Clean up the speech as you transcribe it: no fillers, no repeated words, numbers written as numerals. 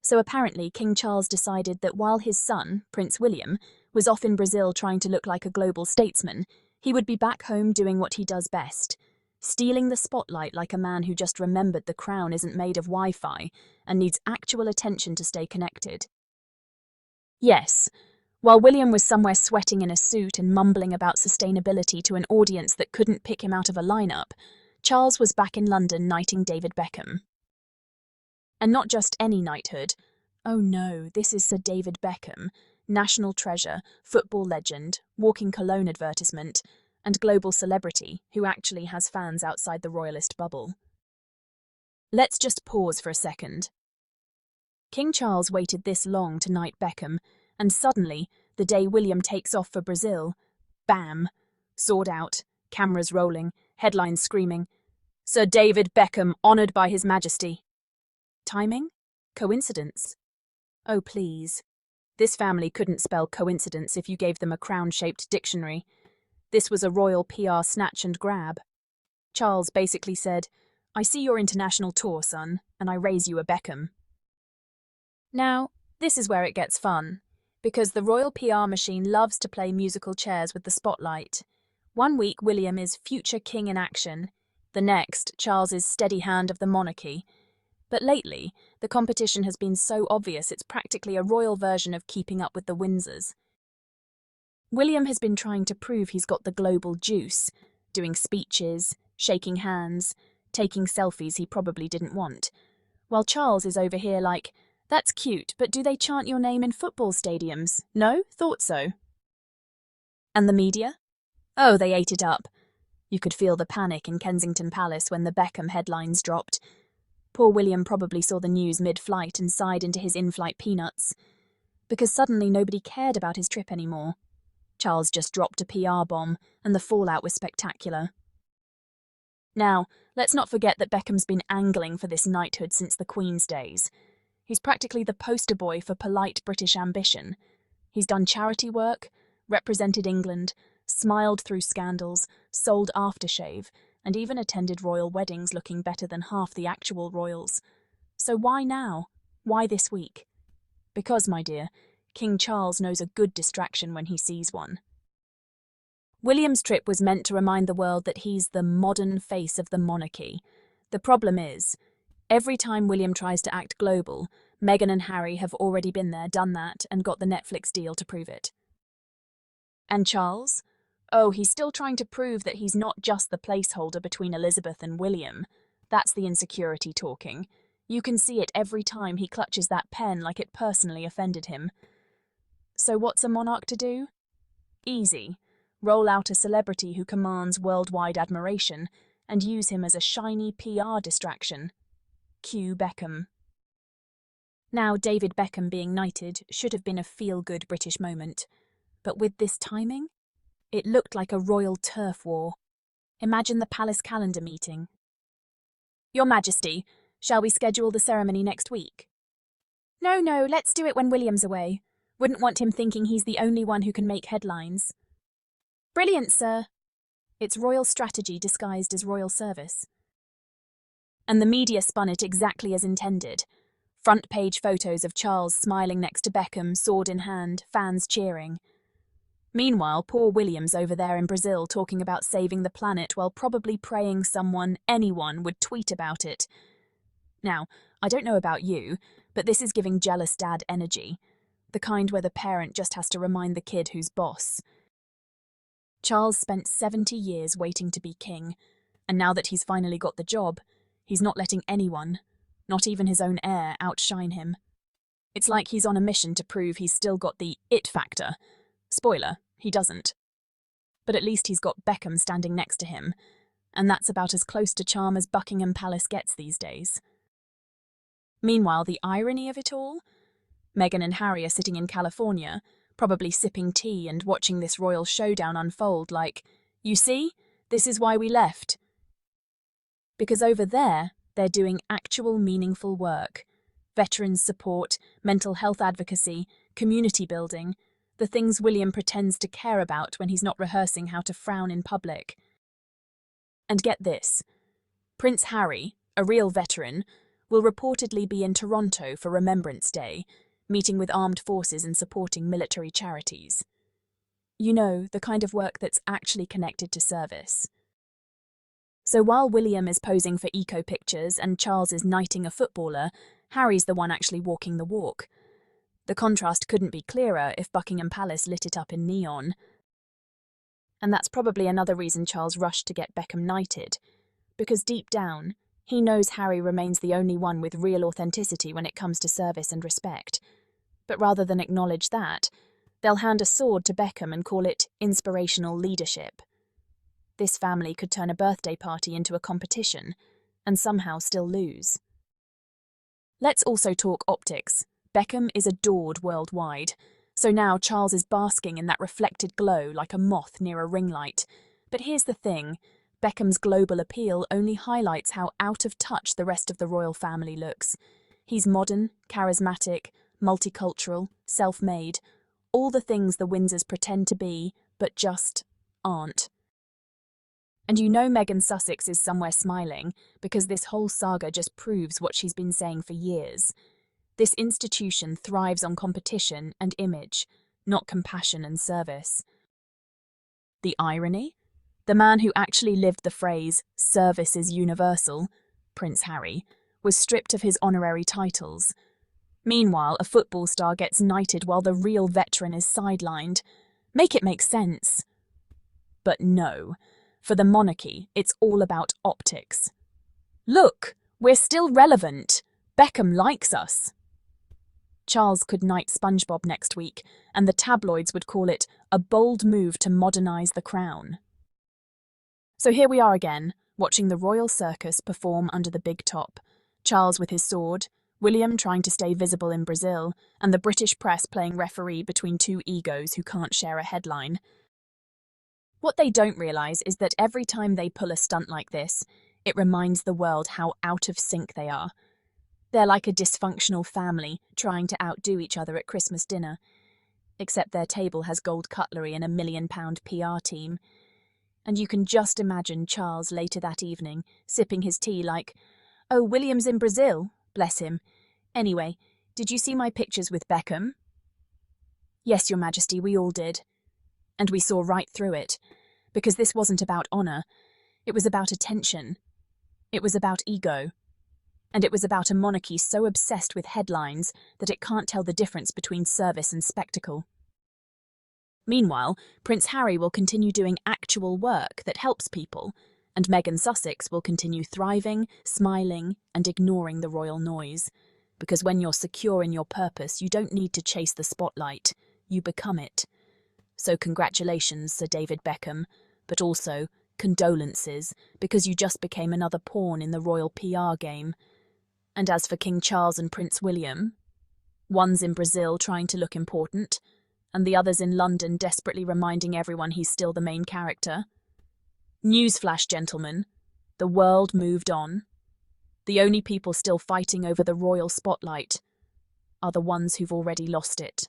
So apparently King Charles decided that while his son, Prince William, was off in Brazil trying to look like a global statesman, he would be back home doing what he does best, stealing the spotlight like a man who just remembered the crown isn't made of Wi-Fi and needs actual attention to stay connected. Yes, while William was somewhere sweating in a suit and mumbling about sustainability to an audience that couldn't pick him out of a lineup, Charles was back in London knighting David Beckham. And not just any knighthood. Oh no, this is Sir David Beckham, national treasure, football legend, walking cologne advertisement, and global celebrity who actually has fans outside the royalist bubble. Let's just pause for a second. King Charles waited this long to knight Beckham, and suddenly, the day William takes off for Brazil, bam! Sword out, cameras rolling, headlines screaming, "Sir David Beckham honoured by His Majesty." Timing? Coincidence? Oh, please. This family couldn't spell coincidence if you gave them a crown-shaped dictionary. This was a royal PR snatch and grab. Charles basically said, "I see your international tour, son, and I raise you a Beckham." Now, this is where it gets fun, because the royal PR machine loves to play musical chairs with the spotlight. One week William is future king in action, the next Charles's steady hand of the monarchy. But lately, the competition has been so obvious it's practically a royal version of Keeping Up with the Windsors. William has been trying to prove he's got the global juice, doing speeches, shaking hands, taking selfies he probably didn't want, while Charles is over here like, "That's cute, but do they chant your name in football stadiums? No? Thought so." And the media? Oh, they ate it up. You could feel the panic in Kensington Palace when the Beckham headlines dropped. Poor William probably saw the news mid-flight and sighed into his in-flight peanuts. Because suddenly nobody cared about his trip anymore. Charles just dropped a PR bomb, and the fallout was spectacular. Now, let's not forget that Beckham's been angling for this knighthood since the Queen's days. He's practically the poster boy for polite British ambition. He's done charity work, represented England, smiled through scandals, sold aftershave, and even attended royal weddings looking better than half the actual royals. So why now? Why this week? Because, my dear, King Charles knows a good distraction when he sees one. William's trip was meant to remind the world that he's the modern face of the monarchy. The problem is, every time William tries to act global, Meghan and Harry have already been there, done that, and got the Netflix deal to prove it. And Charles? Oh, he's still trying to prove that he's not just the placeholder between Elizabeth and William. That's the insecurity talking. You can see it every time he clutches that pen like it personally offended him. So what's a monarch to do? Easy. Roll out a celebrity who commands worldwide admiration and use him as a shiny PR distraction. Cue Beckham. Now, David Beckham being knighted should have been a feel-good British moment. But with this timing, it looked like a royal turf war. Imagine the palace calendar meeting. "Your Majesty, shall we schedule the ceremony next week?" "No, let's do it when William's away. Wouldn't want him thinking he's the only one who can make headlines." "Brilliant, sir." It's royal strategy disguised as royal service. And the media spun it exactly as intended. Front-page photos of Charles smiling next to Beckham, sword in hand, fans cheering. Meanwhile, poor William's over there in Brazil talking about saving the planet while probably praying anyone would tweet about it. Now, I don't know about you, but this is giving jealous dad energy. The kind where the parent just has to remind the kid who's boss. Charles spent 70 years waiting to be king, and now that he's finally got the job, he's not letting anyone, not even his own heir, outshine him. It's like he's on a mission to prove he's still got the it factor. Spoiler, he doesn't. But at least he's got Beckham standing next to him, and that's about as close to charm as Buckingham Palace gets these days. Meanwhile, the irony of it all? Meghan and Harry are sitting in California, probably sipping tea and watching this royal showdown unfold like, "You see? This is why we left." Because over there, they're doing actual meaningful work. Veterans support, mental health advocacy, community building, the things William pretends to care about when he's not rehearsing how to frown in public. And get this, Prince Harry, a real veteran, will reportedly be in Toronto for Remembrance Day, meeting with armed forces and supporting military charities. You know, the kind of work that's actually connected to service. So while William is posing for eco pictures and Charles is knighting a footballer, Harry's the one actually walking the walk. The contrast couldn't be clearer if Buckingham Palace lit it up in neon. And that's probably another reason Charles rushed to get Beckham knighted, because deep down, he knows Harry remains the only one with real authenticity when it comes to service and respect. But rather than acknowledge that, they'll hand a sword to Beckham and call it inspirational leadership. This family could turn a birthday party into a competition, and somehow still lose. Let's also talk optics. Beckham is adored worldwide, so now Charles is basking in that reflected glow like a moth near a ring light. But here's the thing, Beckham's global appeal only highlights how out of touch the rest of the royal family looks. He's modern, charismatic, multicultural, self-made, all the things the Windsors pretend to be, but just aren't. And you know Meghan Sussex is somewhere smiling, because this whole saga just proves what she's been saying for years. This institution thrives on competition and image, not compassion and service. The irony? The man who actually lived the phrase, "service is universal," Prince Harry, was stripped of his honorary titles. Meanwhile, a football star gets knighted while the real veteran is sidelined. Make it make sense. But no. For the monarchy, it's all about optics. Look, we're still relevant. Beckham likes us. Charles could knight SpongeBob next week, and the tabloids would call it a bold move to modernise the crown. So here we are again, watching the royal circus perform under the big top. Charles with his sword, William trying to stay visible in Brazil, and the British press playing referee between two egos who can't share a headline. What they don't realise is that every time they pull a stunt like this, it reminds the world how out of sync they are. They're like a dysfunctional family trying to outdo each other at Christmas dinner, except their table has gold cutlery and a £1 million PR team. And you can just imagine Charles later that evening, sipping his tea like, "Oh, William's in Brazil, bless him. Anyway, did you see my pictures with Beckham?" "Yes, Your Majesty, we all did." And we saw right through it, because this wasn't about honour, it was about attention, it was about ego, and it was about a monarchy so obsessed with headlines that it can't tell the difference between service and spectacle. Meanwhile, Prince Harry will continue doing actual work that helps people, and Meghan Sussex will continue thriving, smiling, and ignoring the royal noise, because when you're secure in your purpose, you don't need to chase the spotlight, you become it. So congratulations, Sir David Beckham, but also condolences, because you just became another pawn in the royal PR game. And as for King Charles and Prince William, one's in Brazil trying to look important, and the other's in London desperately reminding everyone he's still the main character. Newsflash, gentlemen, the world moved on. The only people still fighting over the royal spotlight are the ones who've already lost it.